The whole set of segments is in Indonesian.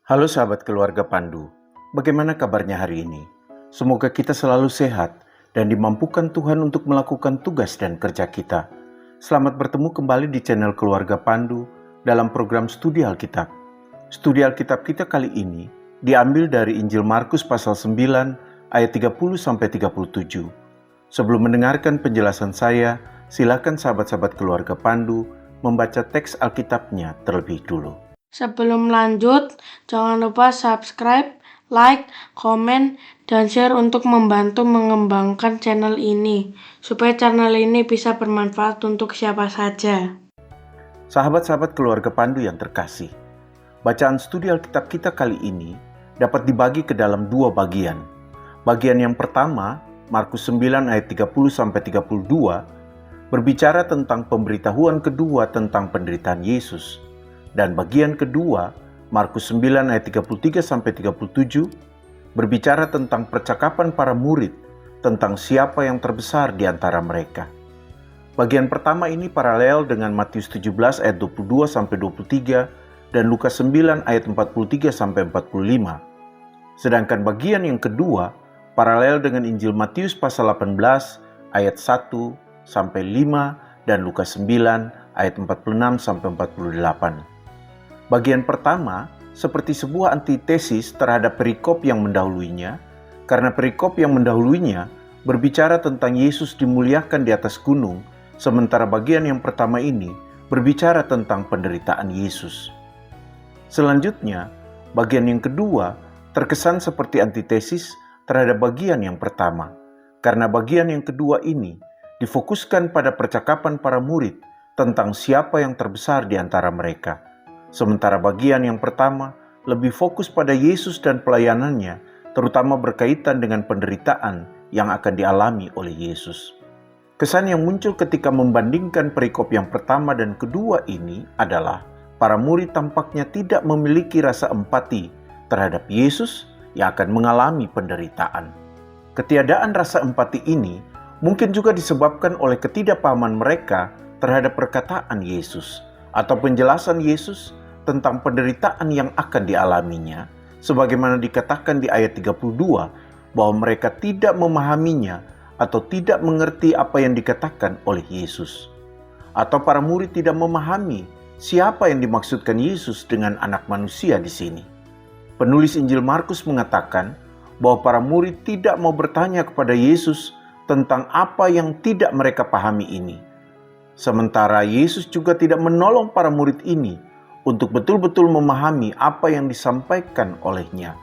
Halo sahabat keluarga Pandu, bagaimana kabarnya hari ini? Semoga kita selalu sehat dan dimampukan Tuhan untuk melakukan tugas dan kerja kita. Selamat bertemu kembali di channel Keluarga Pandu dalam program Studi Alkitab. Studi Alkitab kita kali ini diambil dari Injil Markus pasal 9 ayat 30-37. Sebelum mendengarkan penjelasan saya, silakan sahabat-sahabat keluarga Pandu membaca teks Alkitabnya terlebih dulu. Sebelum lanjut, jangan lupa subscribe, like, komen, dan share untuk membantu mengembangkan channel ini, supaya channel ini bisa bermanfaat untuk siapa saja. Sahabat-sahabat keluarga Pandu yang terkasih, bacaan studi Alkitab kita kali ini dapat dibagi ke dalam dua bagian. Bagian yang pertama, Markus 9 ayat 30-32, berbicara tentang pemberitahuan kedua tentang penderitaan Yesus. Dan bagian kedua, Markus 9 ayat 33-37, berbicara tentang percakapan para murid tentang siapa yang terbesar di antara mereka. Bagian pertama ini paralel dengan Matius 17 ayat 22-23 dan Lukas 9 ayat 43-45. Sedangkan bagian yang kedua paralel dengan Injil Matius pasal 18 ayat 1-5 dan Lukas 9 ayat 46-48. Bagian pertama seperti sebuah antitesis terhadap perikop yang mendahuluinya, karena perikop yang mendahuluinya berbicara tentang Yesus dimuliakan di atas gunung, sementara bagian yang pertama ini berbicara tentang penderitaan Yesus. Selanjutnya, bagian yang kedua terkesan seperti antitesis terhadap bagian yang pertama, karena bagian yang kedua ini difokuskan pada percakapan para murid tentang siapa yang terbesar di antara mereka. Sementara bagian yang pertama lebih fokus pada Yesus dan pelayanannya, terutama berkaitan dengan penderitaan yang akan dialami oleh Yesus. Kesan yang muncul ketika membandingkan perikop yang pertama dan kedua ini adalah para murid tampaknya tidak memiliki rasa empati terhadap Yesus yang akan mengalami penderitaan. Ketiadaan rasa empati ini mungkin juga disebabkan oleh ketidakpahaman mereka terhadap perkataan Yesus atau penjelasan Yesus tentang penderitaan yang akan dialaminya, sebagaimana dikatakan di ayat 32, bahwa mereka tidak memahaminya atau tidak mengerti apa yang dikatakan oleh Yesus. Atau para murid tidak memahami siapa yang dimaksudkan Yesus dengan anak manusia di sini. Penulis Injil Markus mengatakan bahwa para murid tidak mau bertanya kepada Yesus tentang apa yang tidak mereka pahami ini. Sementara Yesus juga tidak menolong para murid ini untuk betul-betul memahami apa yang disampaikan olehnya.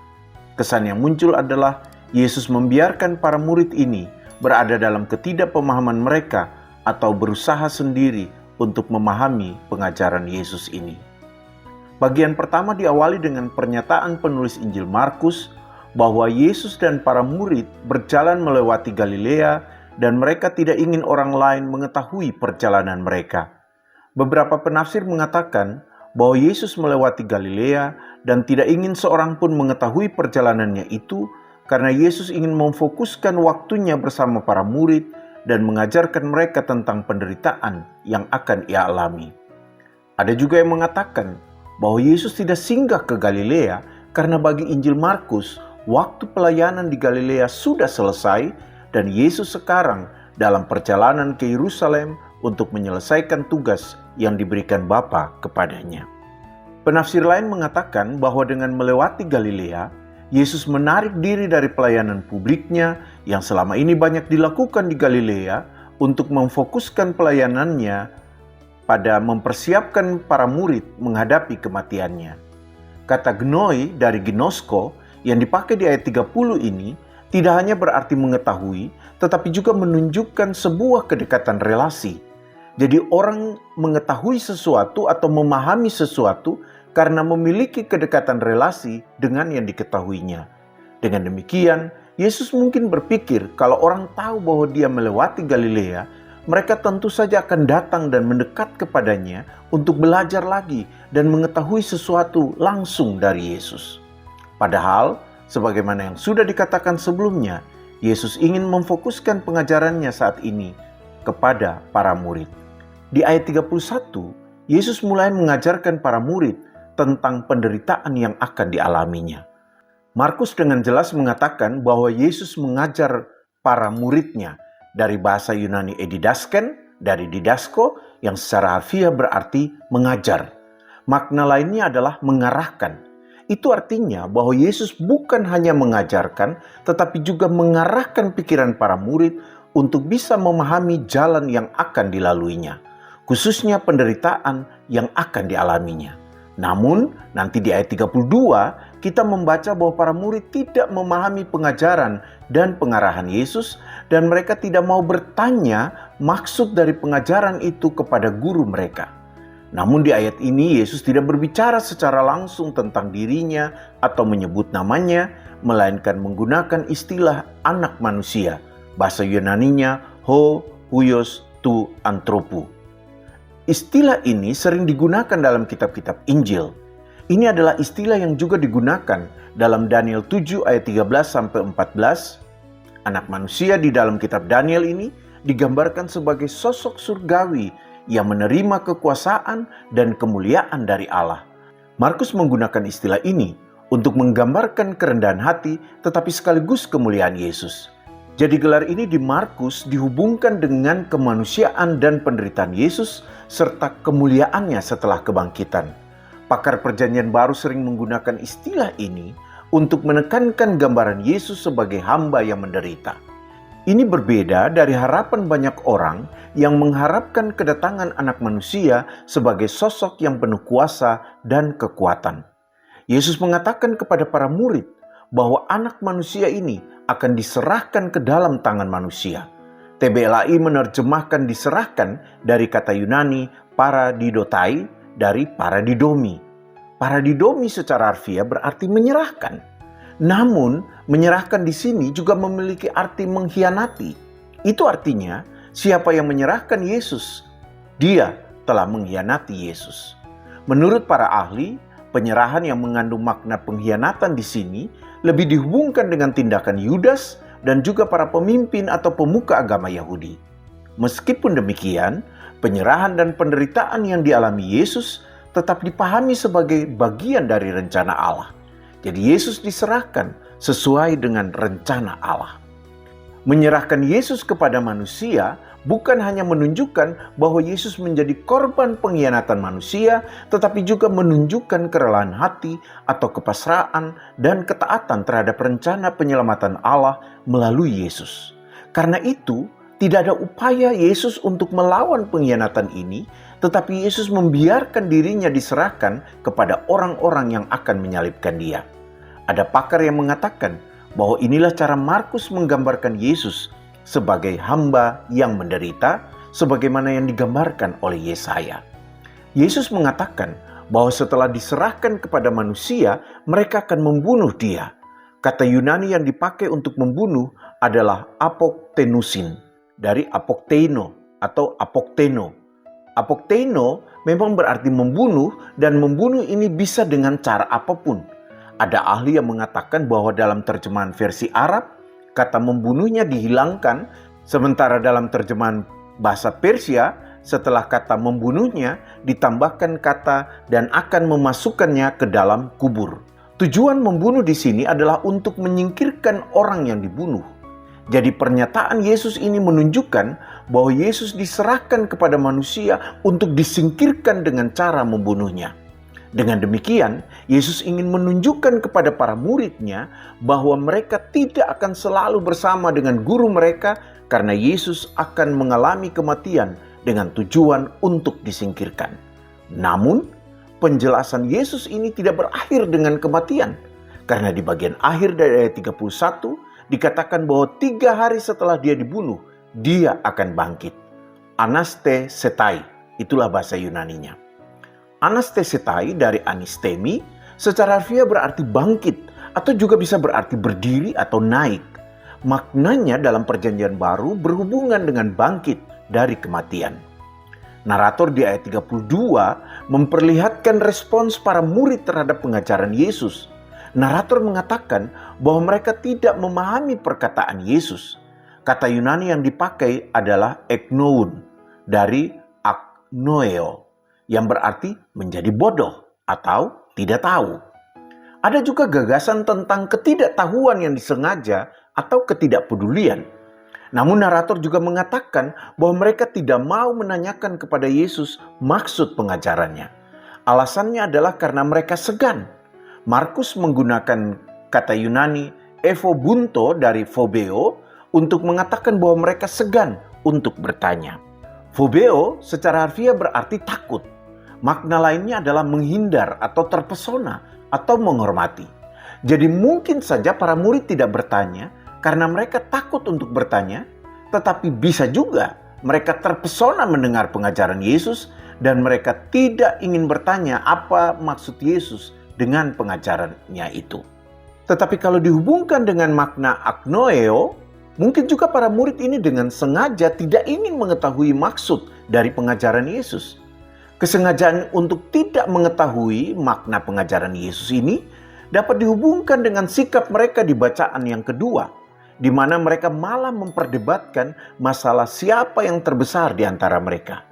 Kesan yang muncul adalah Yesus membiarkan para murid ini berada dalam ketidakpemahaman mereka atau berusaha sendiri untuk memahami pengajaran Yesus ini. Bagian pertama diawali dengan pernyataan penulis Injil Markus bahwa Yesus dan para murid berjalan melewati Galilea dan mereka tidak ingin orang lain mengetahui perjalanan mereka. Beberapa penafsir mengatakan bahwa Yesus melewati Galilea dan tidak ingin seorang pun mengetahui perjalanannya itu karena Yesus ingin memfokuskan waktunya bersama para murid dan mengajarkan mereka tentang penderitaan yang akan ia alami. Ada juga yang mengatakan bahwa Yesus tidak singgah ke Galilea karena bagi Injil Markus, waktu pelayanan di Galilea sudah selesai dan Yesus sekarang dalam perjalanan ke Yerusalem untuk menyelesaikan tugas yang diberikan Bapa kepadanya. Penafsir lain mengatakan bahwa dengan melewati Galilea, Yesus menarik diri dari pelayanan publiknya yang selama ini banyak dilakukan di Galilea untuk memfokuskan pelayanannya pada mempersiapkan para murid menghadapi kematiannya. Kata gnoi dari gnosko yang dipakai di ayat 30 ini tidak hanya berarti mengetahui, tetapi juga menunjukkan sebuah kedekatan relasi. Jadi orang mengetahui sesuatu atau memahami sesuatu karena memiliki kedekatan relasi dengan yang diketahuinya. Dengan demikian, Yesus mungkin berpikir kalau orang tahu bahwa dia melewati Galilea, mereka tentu saja akan datang dan mendekat kepadanya untuk belajar lagi dan mengetahui sesuatu langsung dari Yesus. Padahal, sebagaimana yang sudah dikatakan sebelumnya, Yesus ingin memfokuskan pengajarannya saat ini kepada para murid. Di ayat 31, Yesus mulai mengajarkan para murid tentang penderitaan yang akan dialaminya. Markus dengan jelas mengatakan bahwa Yesus mengajar para muridnya dari bahasa Yunani edidasken, dari didasko yang secara harfiah berarti mengajar. Makna lainnya adalah mengarahkan. Itu artinya bahwa Yesus bukan hanya mengajarkan, tetapi juga mengarahkan pikiran para murid untuk bisa memahami jalan yang akan dilaluinya, khususnya penderitaan yang akan dialaminya. Namun, nanti di ayat 32, kita membaca bahwa para murid tidak memahami pengajaran dan pengarahan Yesus, dan mereka tidak mau bertanya maksud dari pengajaran itu kepada guru mereka. Namun di ayat ini Yesus tidak berbicara secara langsung tentang dirinya atau menyebut namanya, melainkan menggunakan istilah anak manusia. Bahasa Yunaninya ho huios tu anthropu. Istilah ini sering digunakan dalam kitab-kitab Injil. Ini adalah istilah yang juga digunakan dalam Daniel 7 ayat 13-14. Anak manusia di dalam kitab Daniel ini digambarkan sebagai sosok surgawi yang menerima kekuasaan dan kemuliaan dari Allah. Markus menggunakan istilah ini untuk menggambarkan kerendahan hati tetapi sekaligus kemuliaan Yesus. Jadi gelar ini di Markus dihubungkan dengan kemanusiaan dan penderitaan Yesus serta kemuliaannya setelah kebangkitan. Pakar Perjanjian Baru sering menggunakan istilah ini untuk menekankan gambaran Yesus sebagai hamba yang menderita. Ini berbeda dari harapan banyak orang yang mengharapkan kedatangan anak manusia sebagai sosok yang penuh kuasa dan kekuatan. Yesus mengatakan kepada para murid bahwa anak manusia ini akan diserahkan ke dalam tangan manusia. TBLAI menerjemahkan diserahkan dari kata Yunani paradidotai dari paradidomi. Paradidomi secara harfiah berarti menyerahkan. Namun, menyerahkan di sini juga memiliki arti mengkhianati. Itu artinya, siapa yang menyerahkan Yesus, dia telah mengkhianati Yesus. Menurut para ahli, penyerahan yang mengandung makna pengkhianatan di sini lebih dihubungkan dengan tindakan Yudas dan juga para pemimpin atau pemuka agama Yahudi. Meskipun demikian, penyerahan dan penderitaan yang dialami Yesus tetap dipahami sebagai bagian dari rencana Allah. Jadi Yesus diserahkan sesuai dengan rencana Allah. Menyerahkan Yesus kepada manusia bukan hanya menunjukkan bahwa Yesus menjadi korban pengkhianatan manusia, tetapi juga menunjukkan kerelaan hati atau kepasrahan dan ketaatan terhadap rencana penyelamatan Allah melalui Yesus. Karena itu, tidak ada upaya Yesus untuk melawan pengkhianatan ini, tetapi Yesus membiarkan dirinya diserahkan kepada orang-orang yang akan menyalibkan dia. Ada pakar yang mengatakan bahwa inilah cara Markus menggambarkan Yesus sebagai hamba yang menderita, sebagaimana yang digambarkan oleh Yesaya. Yesus mengatakan bahwa setelah diserahkan kepada manusia, mereka akan membunuh dia. Kata Yunani yang dipakai untuk membunuh adalah apoktenusin, dari apokteino atau apokteno. Apokteino memang berarti membunuh, dan membunuh ini bisa dengan cara apapun. Ada ahli yang mengatakan bahwa dalam terjemahan versi Arab, kata membunuhnya dihilangkan, sementara dalam terjemahan bahasa Persia, setelah kata membunuhnya ditambahkan kata dan akan memasukkannya ke dalam kubur. Tujuan membunuh di sini adalah untuk menyingkirkan orang yang dibunuh. Jadi pernyataan Yesus ini menunjukkan bahwa Yesus diserahkan kepada manusia untuk disingkirkan dengan cara membunuhnya. Dengan demikian, Yesus ingin menunjukkan kepada para muridnya bahwa mereka tidak akan selalu bersama dengan guru mereka karena Yesus akan mengalami kematian dengan tujuan untuk disingkirkan. Namun, penjelasan Yesus ini tidak berakhir dengan kematian. Karena di bagian akhir dari ayat 31 dikatakan bahwa 3 hari setelah dia dibunuh, dia akan bangkit. Anastesetai, itulah bahasa Yunaninya. Anastesetai dari anistemi secara harfiah berarti bangkit atau juga bisa berarti berdiri atau naik. Maknanya dalam Perjanjian Baru berhubungan dengan bangkit dari kematian. Narator di ayat 32 memperlihatkan respons para murid terhadap pengajaran Yesus. Narator mengatakan bahwa mereka tidak memahami perkataan Yesus. Kata Yunani yang dipakai adalah eknoun dari aknoeo, yang berarti menjadi bodoh atau tidak tahu. Ada juga gagasan tentang ketidaktahuan yang disengaja atau ketidakpedulian. Namun narator juga mengatakan bahwa mereka tidak mau menanyakan kepada Yesus maksud pengajarannya. Alasannya adalah karena mereka segan. Markus menggunakan kata Yunani ephobunto dari phobeo untuk mengatakan bahwa mereka segan untuk bertanya. Phobeo secara harfiah berarti takut. Makna lainnya adalah menghindar atau terpesona atau menghormati. Jadi mungkin saja para murid tidak bertanya karena mereka takut untuk bertanya, tetapi bisa juga mereka terpesona mendengar pengajaran Yesus dan mereka tidak ingin bertanya apa maksud Yesus dengan pengajarannya itu. Tetapi kalau dihubungkan dengan makna agnoeo, mungkin juga para murid ini dengan sengaja tidak ingin mengetahui maksud dari pengajaran Yesus. Kesengajaan untuk tidak mengetahui makna pengajaran Yesus ini dapat dihubungkan dengan sikap mereka di bacaan yang kedua, di mana mereka malah memperdebatkan masalah siapa yang terbesar di antara mereka.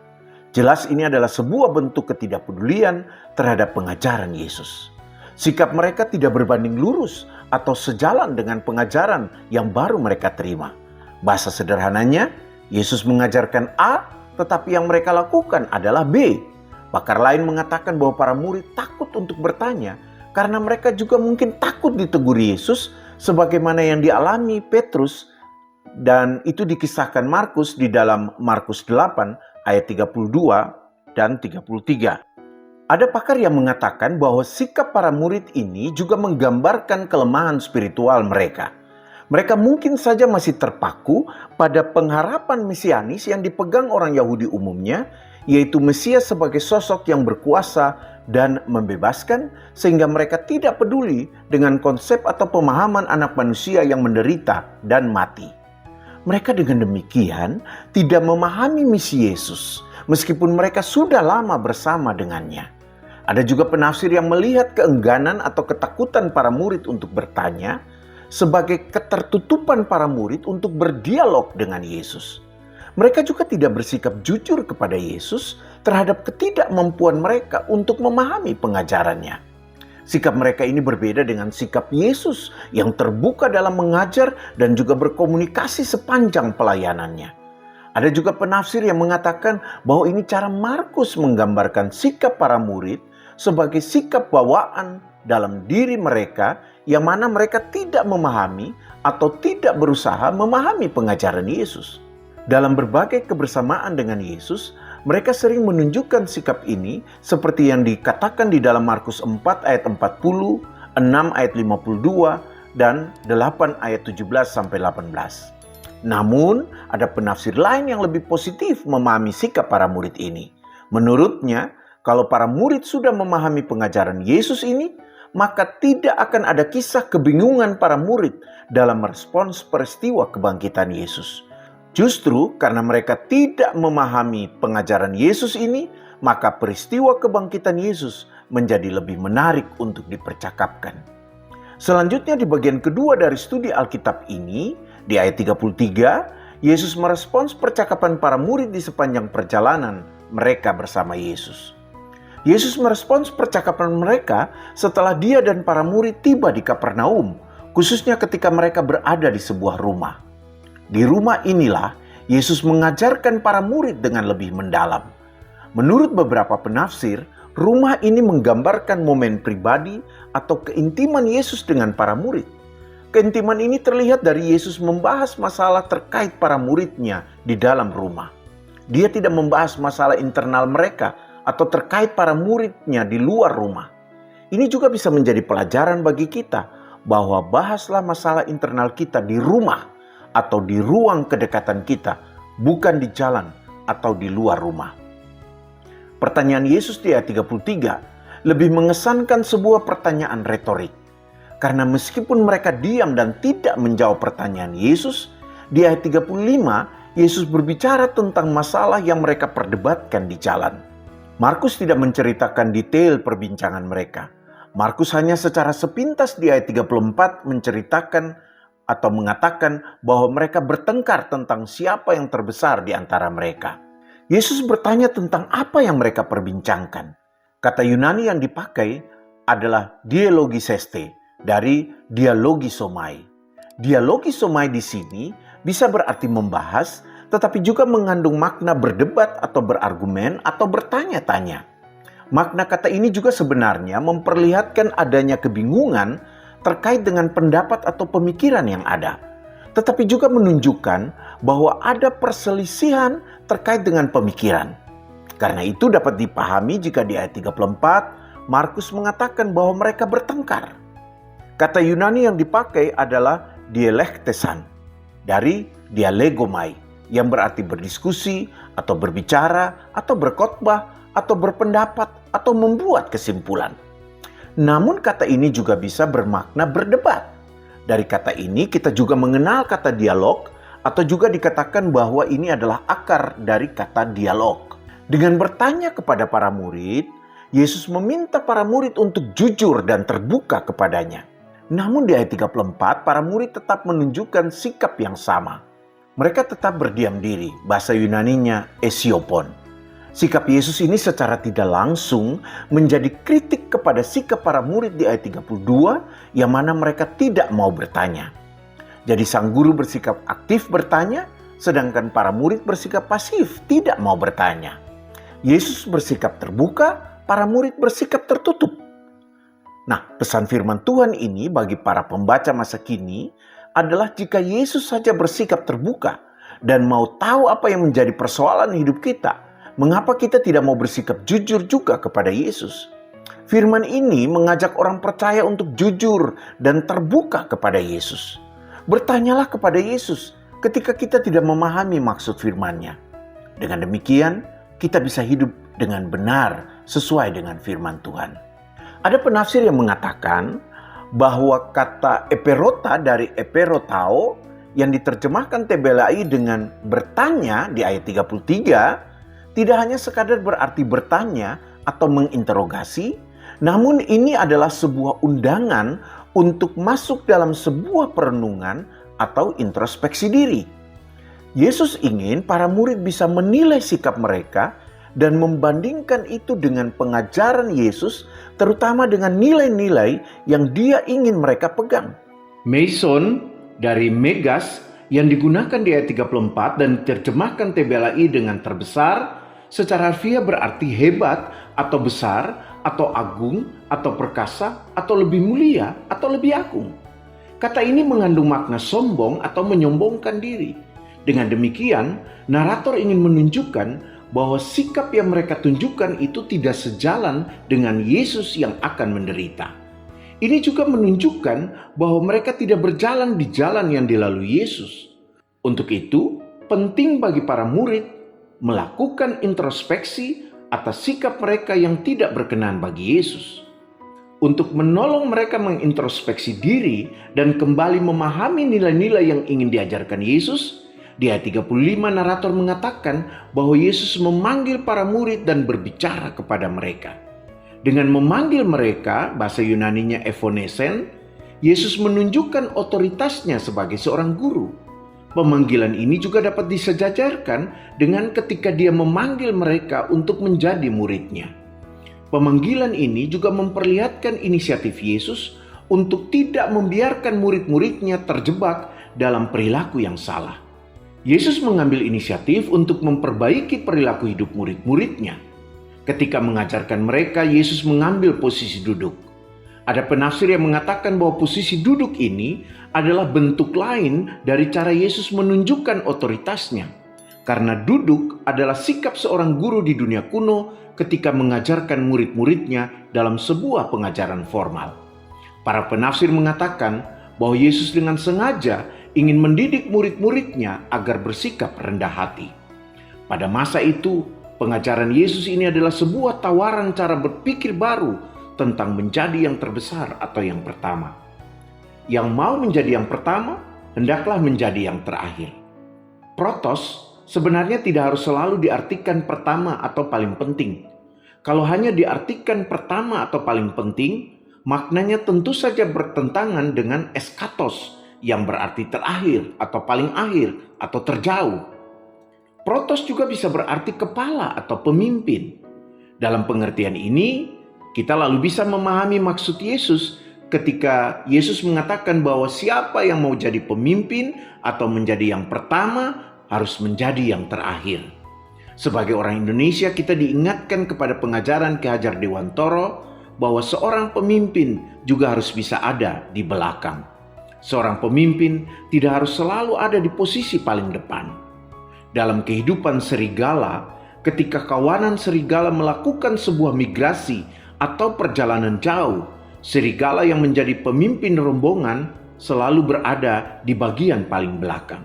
Jelas ini adalah sebuah bentuk ketidakpedulian terhadap pengajaran Yesus. Sikap mereka tidak berbanding lurus atau sejalan dengan pengajaran yang baru mereka terima. Bahasa sederhananya, Yesus mengajarkan A, tetapi yang mereka lakukan adalah B. Pakar lain mengatakan bahwa para murid takut untuk bertanya karena mereka juga mungkin takut ditegur Yesus sebagaimana yang dialami Petrus, dan itu dikisahkan Markus di dalam Markus 8 ayat 32 dan 33. Ada pakar yang mengatakan bahwa sikap para murid ini juga menggambarkan kelemahan spiritual mereka. Mereka mungkin saja masih terpaku pada pengharapan mesianis yang dipegang orang Yahudi umumnya, yaitu Mesias sebagai sosok yang berkuasa dan membebaskan, sehingga mereka tidak peduli dengan konsep atau pemahaman anak manusia yang menderita dan mati. Mereka dengan demikian tidak memahami misi Yesus, meskipun mereka sudah lama bersama dengannya. Ada juga penafsir yang melihat keengganan atau ketakutan para murid untuk bertanya sebagai ketertutupan para murid untuk berdialog dengan Yesus. Mereka juga tidak bersikap jujur kepada Yesus terhadap ketidakmampuan mereka untuk memahami pengajarannya. Sikap mereka ini berbeda dengan sikap Yesus yang terbuka dalam mengajar dan juga berkomunikasi sepanjang pelayanannya. Ada juga penafsir yang mengatakan bahwa ini cara Markus menggambarkan sikap para murid sebagai sikap bawaan dalam diri mereka yang mana mereka tidak memahami atau tidak berusaha memahami pengajaran Yesus. Dalam berbagai kebersamaan dengan Yesus, mereka sering menunjukkan sikap ini seperti yang dikatakan di dalam Markus 4 ayat 40, 6 ayat 52, dan 8 ayat 17-18. Namun, ada penafsir lain yang lebih positif memahami sikap para murid ini. Menurutnya, kalau para murid sudah memahami pengajaran Yesus ini, maka tidak akan ada kisah kebingungan para murid dalam merespons peristiwa kebangkitan Yesus. Justru karena mereka tidak memahami pengajaran Yesus ini, maka peristiwa kebangkitan Yesus menjadi lebih menarik untuk dipercakapkan. Selanjutnya di bagian kedua dari studi Alkitab ini, di ayat 33, Yesus merespons percakapan para murid di sepanjang perjalanan mereka bersama Yesus. Yesus merespons percakapan mereka setelah dia dan para murid tiba di Kapernaum, khususnya ketika mereka berada di sebuah rumah. Di rumah inilah Yesus mengajarkan para murid dengan lebih mendalam. Menurut beberapa penafsir, rumah ini menggambarkan momen pribadi atau keintiman Yesus dengan para murid. Keintiman ini terlihat dari Yesus membahas masalah terkait para muridnya di dalam rumah. Dia tidak membahas masalah internal mereka atau terkait para muridnya di luar rumah. Ini juga bisa menjadi pelajaran bagi kita bahwa bahaslah masalah internal kita di rumah atau di ruang kedekatan kita, bukan di jalan atau di luar rumah. Pertanyaan Yesus di ayat 33 lebih mengesankan sebuah pertanyaan retorik. Karena meskipun mereka diam dan tidak menjawab pertanyaan Yesus, di ayat 35 Yesus berbicara tentang masalah yang mereka perdebatkan di jalan. Markus tidak menceritakan detail perbincangan mereka. Markus hanya secara sepintas di ayat 34 menceritakan atau mengatakan bahwa mereka bertengkar tentang siapa yang terbesar di antara mereka. Yesus bertanya tentang apa yang mereka perbincangkan. Kata Yunani yang dipakai adalah dialogiseste dari dialogisomai. Dialogisomai di sini bisa berarti membahas, tetapi juga mengandung makna berdebat atau berargumen atau bertanya-tanya. Makna kata ini juga sebenarnya memperlihatkan adanya kebingungan terkait dengan pendapat atau pemikiran yang ada, tetapi juga menunjukkan bahwa ada perselisihan terkait dengan pemikiran. Karena itu dapat dipahami jika di ayat 34 Markus mengatakan bahwa mereka bertengkar. Kata Yunani yang dipakai adalah dialektesan dari dialegomai, yang berarti berdiskusi atau berbicara atau berkhotbah atau berpendapat atau membuat kesimpulan. Namun kata ini juga bisa bermakna berdebat. Dari kata ini kita juga mengenal kata dialog, atau juga dikatakan bahwa ini adalah akar dari kata dialog. Dengan bertanya kepada para murid, Yesus meminta para murid untuk jujur dan terbuka kepadanya. Namun di ayat 34 para murid tetap menunjukkan sikap yang sama. Mereka tetap berdiam diri, bahasa Yunaninya esiopon. Sikap Yesus ini secara tidak langsung menjadi kritik kepada sikap para murid di ayat 32 yang mana mereka tidak mau bertanya. Jadi sang guru bersikap aktif bertanya, sedangkan para murid bersikap pasif tidak mau bertanya. Yesus bersikap terbuka, para murid bersikap tertutup. Nah, pesan firman Tuhan ini bagi para pembaca masa kini adalah jika Yesus saja bersikap terbuka dan mau tahu apa yang menjadi persoalan hidup kita, mengapa kita tidak mau bersikap jujur juga kepada Yesus? Firman ini mengajak orang percaya untuk jujur dan terbuka kepada Yesus. Bertanyalah kepada Yesus ketika kita tidak memahami maksud firman-Nya. Dengan demikian, kita bisa hidup dengan benar sesuai dengan firman Tuhan. Ada penafsir yang mengatakan bahwa kata eperota dari eperotao yang diterjemahkan TBLAI dengan bertanya di ayat 33 tidak hanya sekadar berarti bertanya atau menginterogasi, namun ini adalah sebuah undangan untuk masuk dalam sebuah perenungan atau introspeksi diri. Yesus ingin para murid bisa menilai sikap mereka dan membandingkan itu dengan pengajaran Yesus, terutama dengan nilai-nilai yang Dia ingin mereka pegang. Meson dari megas yang digunakan di ayat 34 dan diterjemahkan TBLAI dengan terbesar, secara harfiah berarti hebat atau besar atau agung atau perkasa atau lebih mulia atau lebih agung. Kata ini mengandung makna sombong atau menyombongkan diri. Dengan demikian, narator ingin menunjukkan bahwa sikap yang mereka tunjukkan itu tidak sejalan dengan Yesus yang akan menderita. Ini juga menunjukkan bahwa mereka tidak berjalan di jalan yang dilalui Yesus. Untuk itu, penting bagi para murid melakukan introspeksi atas sikap mereka yang tidak berkenan bagi Yesus. Untuk menolong mereka mengintrospeksi diri dan kembali memahami nilai-nilai yang ingin diajarkan Yesus, di ayat 35 narator mengatakan bahwa Yesus memanggil para murid dan berbicara kepada mereka. Dengan memanggil mereka, bahasa Yunaninya ephonesen, Yesus menunjukkan otoritasnya sebagai seorang guru. Pemanggilan ini juga dapat disejajarkan dengan ketika Dia memanggil mereka untuk menjadi muridnya. Pemanggilan ini juga memperlihatkan inisiatif Yesus untuk tidak membiarkan murid-muridnya terjebak dalam perilaku yang salah. Yesus mengambil inisiatif untuk memperbaiki perilaku hidup murid-muridnya. Ketika mengajarkan mereka, Yesus mengambil posisi duduk. Ada penafsir yang mengatakan bahwa posisi duduk ini adalah bentuk lain dari cara Yesus menunjukkan otoritasnya. Karena duduk adalah sikap seorang guru di dunia kuno ketika mengajarkan murid-muridnya dalam sebuah pengajaran formal. Para penafsir mengatakan bahwa Yesus dengan sengaja ingin mendidik murid-muridnya agar bersikap rendah hati. Pada masa itu, pengajaran Yesus ini adalah sebuah tawaran cara berpikir baru tentang menjadi yang terbesar atau yang pertama. Yang mau menjadi yang pertama, hendaklah menjadi yang terakhir. Protos sebenarnya tidak harus selalu diartikan pertama atau paling penting. Kalau hanya diartikan pertama atau paling penting, maknanya tentu saja bertentangan dengan eskatos, yang berarti terakhir atau paling akhir atau terjauh. Protos juga bisa berarti kepala atau pemimpin. Dalam pengertian ini, Kita lalu bisa memahami maksud Yesus ketika Yesus mengatakan bahwa siapa yang mau jadi pemimpin atau menjadi yang pertama harus menjadi yang terakhir. Sebagai orang Indonesia, kita diingatkan kepada pengajaran Ki Hajar Dewantoro bahwa seorang pemimpin juga harus bisa ada di belakang. Seorang pemimpin tidak harus selalu ada di posisi paling depan. Dalam kehidupan serigala, ketika kawanan serigala melakukan sebuah migrasi atau perjalanan jauh, serigala yang menjadi pemimpin rombongan selalu berada di bagian paling belakang.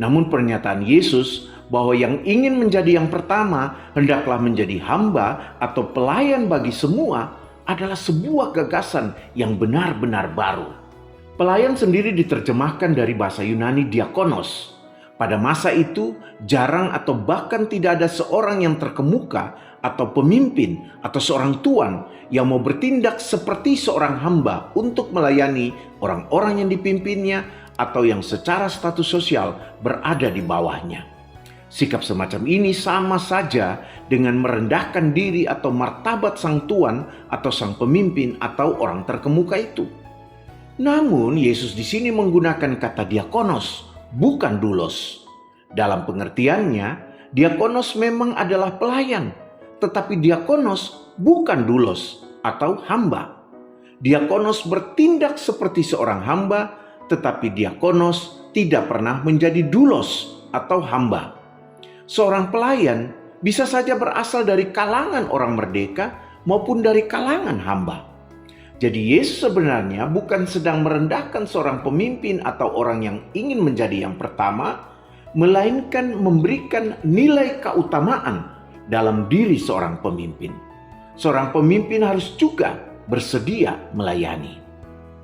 Namun pernyataan Yesus bahwa yang ingin menjadi yang pertama hendaklah menjadi hamba atau pelayan bagi semua adalah sebuah gagasan yang benar-benar baru. Pelayan sendiri diterjemahkan dari bahasa Yunani diakonos. Pada masa itu jarang atau bahkan tidak ada seorang yang terkemuka atau pemimpin atau seorang tuan yang mau bertindak seperti seorang hamba untuk melayani orang-orang yang dipimpinnya atau yang secara status sosial berada di bawahnya. Sikap semacam ini sama saja dengan merendahkan diri atau martabat sang tuan atau sang pemimpin atau orang terkemuka itu. Namun Yesus di sini menggunakan kata diakonos, bukan doulos. Dalam pengertiannya, diakonos memang adalah pelayan, tetapi diakonos bukan doulos atau hamba. Diakonos bertindak seperti seorang hamba, tetapi diakonos tidak pernah menjadi doulos atau hamba. Seorang pelayan bisa saja berasal dari kalangan orang merdeka maupun dari kalangan hamba. Jadi Yesus sebenarnya bukan sedang merendahkan seorang pemimpin atau orang yang ingin menjadi yang pertama, melainkan memberikan nilai keutamaan dalam diri seorang pemimpin. Seorang pemimpin harus juga bersedia melayani.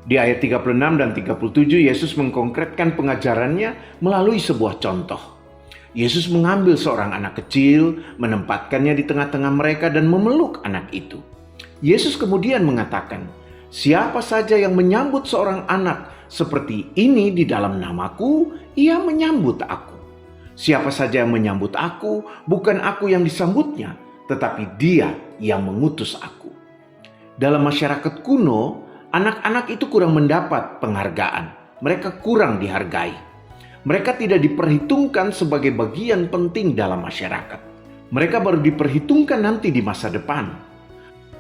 Di ayat 36 dan 37 Yesus mengkonkretkan pengajarannya melalui sebuah contoh. Yesus mengambil seorang anak kecil, menempatkannya di tengah-tengah mereka dan memeluk anak itu. Yesus kemudian mengatakan, "Siapa saja yang menyambut seorang anak seperti ini di dalam namaku, ia menyambut aku. Siapa saja yang menyambut aku, bukan aku yang disambutnya, tetapi dia yang mengutus aku." Dalam masyarakat kuno, anak-anak itu kurang mendapat penghargaan. Mereka kurang dihargai. Mereka tidak diperhitungkan sebagai bagian penting dalam masyarakat. Mereka baru diperhitungkan nanti di masa depan.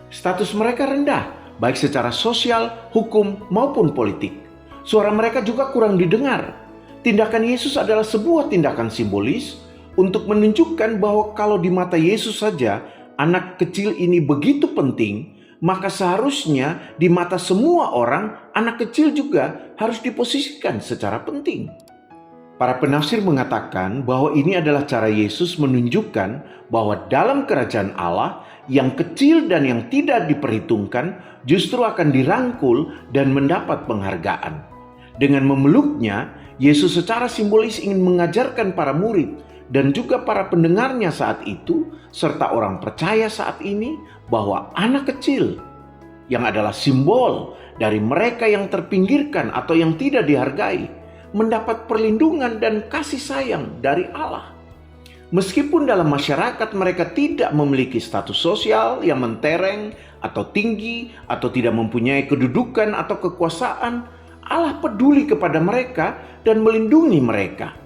Status mereka rendah, baik secara sosial, hukum, maupun politik. Suara mereka juga kurang didengar. Tindakan Yesus adalah sebuah tindakan simbolis untuk menunjukkan bahwa kalau di mata Yesus saja anak kecil ini begitu penting, maka seharusnya di mata semua orang anak kecil juga harus diposisikan secara penting. Para penafsir mengatakan bahwa ini adalah cara Yesus menunjukkan bahwa dalam kerajaan Allah yang kecil dan yang tidak diperhitungkan justru akan dirangkul dan mendapat penghargaan. Dengan memeluknya, Yesus secara simbolis ingin mengajarkan para murid dan juga para pendengarnya saat itu serta orang percaya saat ini bahwa anak kecil yang adalah simbol dari mereka yang terpinggirkan atau yang tidak dihargai mendapat perlindungan dan kasih sayang dari Allah. Meskipun dalam masyarakat mereka tidak memiliki status sosial yang mentereng atau tinggi atau tidak mempunyai kedudukan atau kekuasaan, Allah peduli kepada mereka dan melindungi mereka.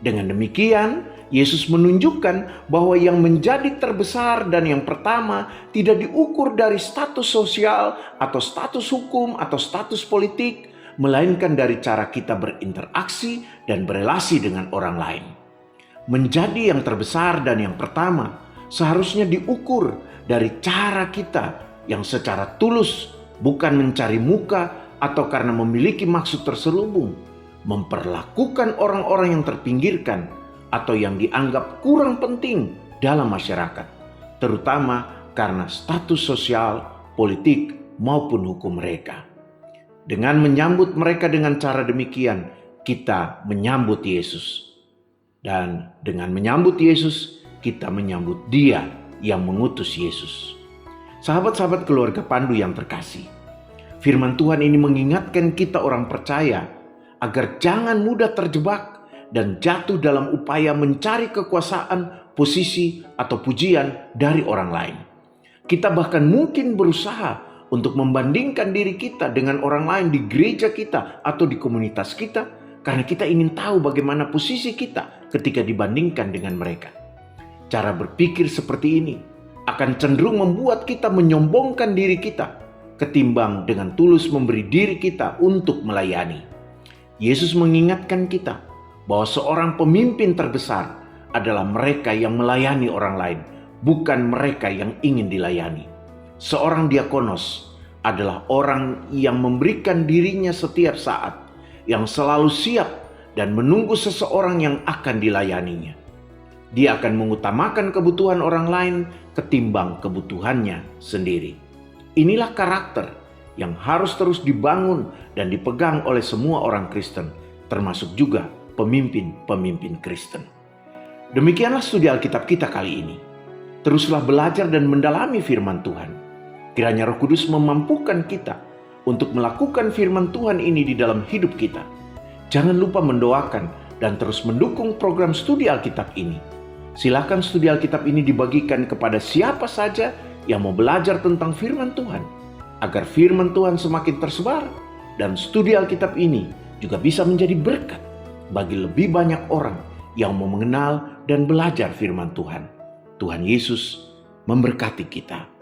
Dengan demikian, Yesus menunjukkan bahwa yang menjadi terbesar dan yang pertama tidak diukur dari status sosial atau status hukum atau status politik, melainkan dari cara kita berinteraksi dan berelasi dengan orang lain. Menjadi yang terbesar dan yang pertama seharusnya diukur dari cara kita yang secara tulus, bukan mencari muka atau karena memiliki maksud terselubung, memperlakukan orang-orang yang terpinggirkan atau yang dianggap kurang penting dalam masyarakat, terutama karena status sosial, politik, maupun hukum mereka. Dengan menyambut mereka dengan cara demikian, kita menyambut Yesus. Dan dengan menyambut Yesus, kita menyambut Dia yang mengutus Yesus. Sahabat-sahabat keluarga Pandu yang terkasih, firman Tuhan ini mengingatkan kita orang percaya agar jangan mudah terjebak dan jatuh dalam upaya mencari kekuasaan, posisi, atau pujian dari orang lain. Kita bahkan mungkin berusaha untuk membandingkan diri kita dengan orang lain di gereja kita atau di komunitas kita, karena kita ingin tahu bagaimana posisi kita ketika dibandingkan dengan mereka. Cara berpikir seperti ini akan cenderung membuat kita menyombongkan diri kita ketimbang dengan tulus memberi diri kita untuk melayani. Yesus mengingatkan kita bahwa seorang pemimpin terbesar adalah mereka yang melayani orang lain, bukan mereka yang ingin dilayani. Seorang diakonos adalah orang yang memberikan dirinya setiap saat, yang selalu siap dan menunggu seseorang yang akan dilayaninya. Dia akan mengutamakan kebutuhan orang lain ketimbang kebutuhannya sendiri. Inilah karakter yang harus terus dibangun dan dipegang oleh semua orang Kristen, termasuk juga pemimpin-pemimpin Kristen. Demikianlah studi Alkitab kita kali ini. Teruslah belajar dan mendalami firman Tuhan. Kiranya Roh Kudus memampukan kita untuk melakukan firman Tuhan ini di dalam hidup kita. Jangan lupa mendoakan dan terus mendukung program studi Alkitab ini. Silakan studi Alkitab ini dibagikan kepada siapa saja yang mau belajar tentang firman Tuhan, agar firman Tuhan semakin tersebar dan studi Alkitab ini juga bisa menjadi berkat bagi lebih banyak orang yang mau mengenal dan belajar firman Tuhan. Tuhan Yesus memberkati kita.